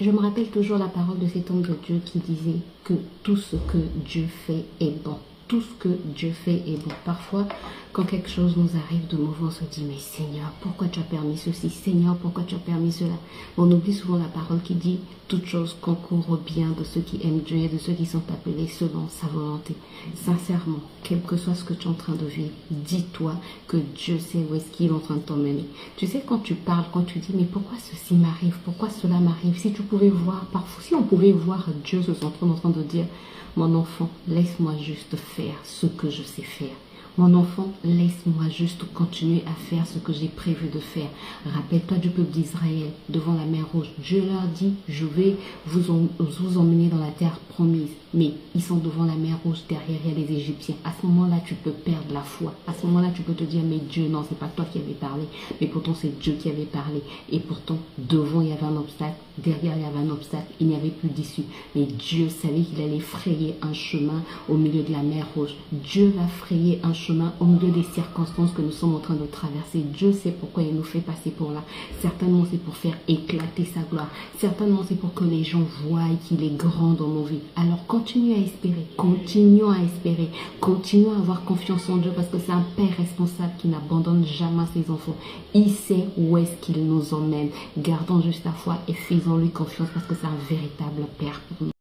Je me rappelle toujours la parole de cet homme de Dieu qui disait que tout ce que Dieu fait est bon. Tout ce que Dieu fait est bon. Parfois, quand quelque chose nous arrive de mauvais, on se dit, mais Seigneur, pourquoi tu as permis ceci? Seigneur, pourquoi tu as permis cela? On oublie souvent la parole qui dit, toute chose concourt au bien de ceux qui aiment Dieu et de ceux qui sont appelés selon sa volonté. Sincèrement, quel que soit ce que tu es en train de vivre, dis-toi que Dieu sait où est-ce qu'il est en train de t'emmener. Tu sais, quand tu parles, quand tu dis, mais pourquoi ceci m'arrive? Pourquoi cela m'arrive? Si tu pouvais voir, parfois, si on pouvait voir Dieu se sentir en train de dire, mon enfant, laisse-moi juste faire ce que je sais faire. Mon enfant, laisse-moi juste continuer à faire ce que j'ai prévu de faire. Rappelle-toi du peuple d'Israël devant la mer Rouge. Dieu leur dit, je vais vous emmener dans la terre promise. Mais ils sont devant la mer Rouge, derrière il y a les Égyptiens. À ce moment-là, tu peux perdre la foi. À ce moment-là, tu peux te dire, mais Dieu, non, c'est pas toi qui avais parlé. Mais pourtant, c'est Dieu qui avait parlé. Et pourtant, devant, il y avait un obstacle. Derrière, il y avait un obstacle. Il n'y avait plus d'issue. Mais Dieu savait qu'il allait frayer un chemin au milieu de la mer Rouge. Dieu va frayer un chemin au milieu des circonstances que nous sommes en train de traverser. Dieu sait pourquoi il nous fait passer pour là. Certainement, c'est pour faire éclater sa gloire. Certainement, c'est pour que les gens voient qu'il est grand dans nos vies. Alors, continue à espérer. Continuons à espérer. Continuons à avoir confiance en Dieu parce que c'est un Père responsable qui n'abandonne jamais ses enfants. Il sait où est-ce qu'il nous emmène. Gardons juste la foi et faisons-lui confiance parce que c'est un véritable Père pour nous.